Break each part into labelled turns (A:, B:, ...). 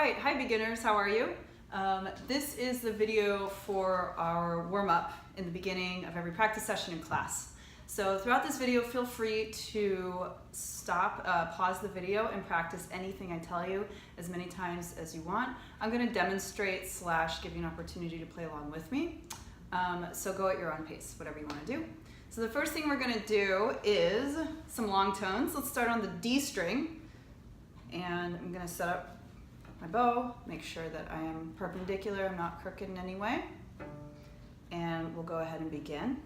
A: right, hi beginners, how are you? This is the video for our warm-up in the beginning of every practice session in class. So throughout this video, feel free to stop, pause the video and practice anything I tell you as many times as you want. I'm going to demonstrate / give you an opportunity to play along with me. So go at your own pace, whatever you want to do. So the first thing we're going to do is some long tones. Let's start on the D string. And I'm going to set up my bow, make sure that I am perpendicular, I'm not crooked in any way. And we'll go ahead and begin.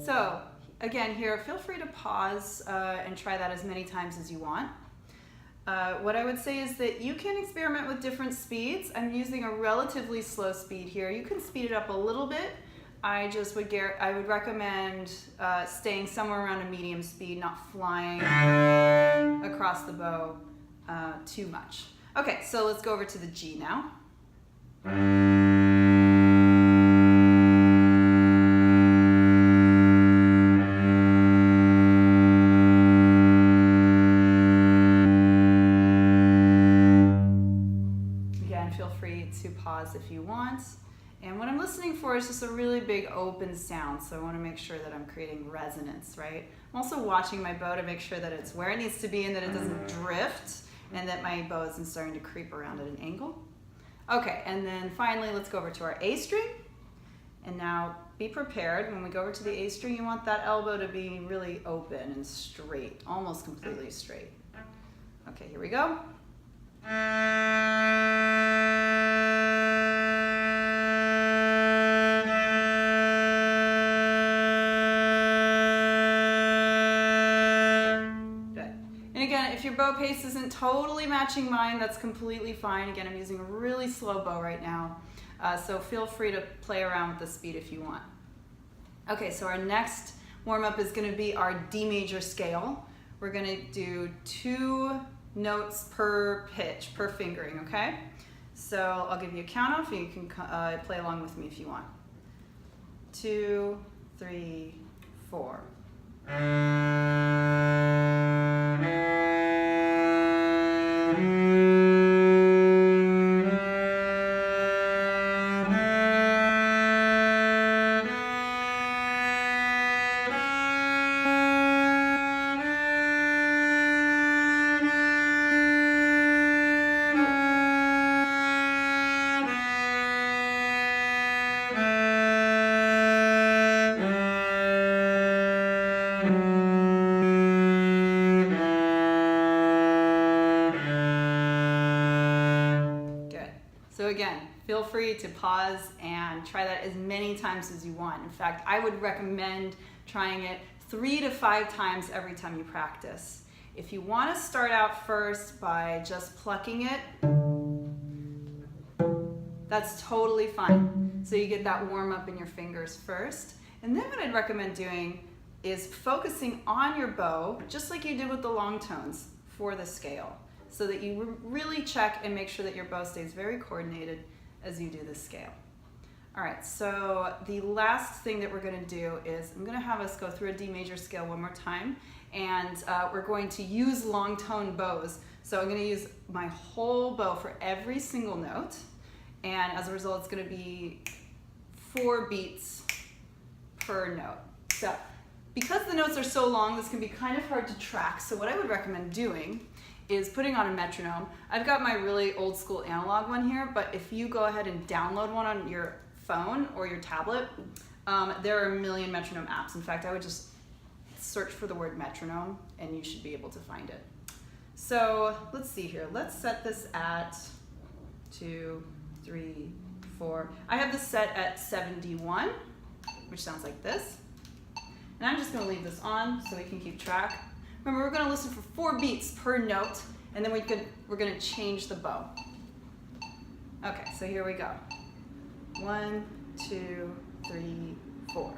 A: So again here, feel free to pause and try that as many times as you want. What I would say is that you can experiment with different speeds. I'm using a relatively slow speed here. You can speed it up a little bit. I would recommend staying somewhere around a medium speed, not flying across the bow too much. Okay, so let's go over to the G now. Feel free to pause if you want. And what I'm listening for is just a really big open sound, so I want to make sure that I'm creating resonance, right? I'm also watching my bow to make sure that it's where it needs to be and that it doesn't drift and that my bow isn't starting to creep around at an angle. Okay, and then finally let's go over to our A string. And now be prepared. When we go over to the A string, you want that elbow to be really open and straight, almost completely straight. Okay, here we go. And again, if your bow pace isn't totally matching mine, that's completely fine. Again, I'm using a really slow bow right now, so feel free to play around with the speed if you want. Okay, so our next warm-up is going to be our D major scale. We're going to do 2 notes per pitch, per fingering, okay? So I'll give you a count off and you can play along with me if you want. 2, 3, 4. So again, feel free to pause and try that as many times as you want. In fact, I would recommend trying it 3 to 5 times every time you practice. If you want to start out first by just plucking it, that's totally fine. So you get that warm up in your fingers first. And then what I'd recommend doing is focusing on your bow, just like you did with the long tones for the scale, so that you really check and make sure that your bow stays very coordinated as you do this scale. All right, so the last thing that we're going to do is I'm going to have us go through a D major scale one more time, and we're going to use long tone bows. So I'm going to use my whole bow for every single note, and as a result it's going to be 4 beats per note. So because the notes are so long, this can be kind of hard to track, so what I would recommend doing is putting on a metronome. I've got my really old school analog one here, but if you go ahead and download one on your phone or your tablet, there are a million metronome apps. In fact, I would just search for the word metronome and you should be able to find it. So let's see here. Let's set this at 2, 3, 4. I have this set at 71, which sounds like this. And I'm just going to leave this on so we can keep track. Remember, we're going to listen for 4 beats per note, and then we're going to change the bow. Okay, so here we go. 1, 2, 3, 4.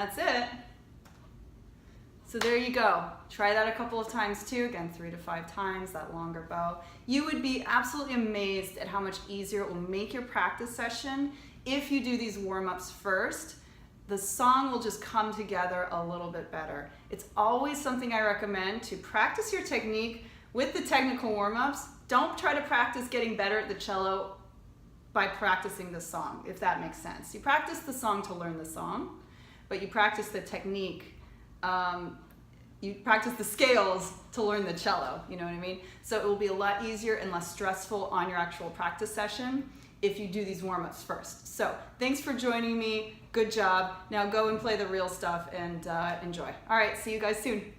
A: That's it. So there you go. Try that a couple of times too. Again, 3 to 5 times, that longer bow. You would be absolutely amazed at how much easier it will make your practice session if you do these warm-ups first. The song will just come together a little bit better. It's always something I recommend to practice your technique with the technical warm-ups. Don't try to practice getting better at the cello by practicing the song, if that makes sense. You practice the song to learn the song, but you practice the technique, you practice the scales to learn the cello, you know what I mean? So it will be a lot easier and less stressful on your actual practice session if you do these warm-ups first. So thanks for joining me, good job. Now go and play the real stuff and enjoy. All right, see you guys soon.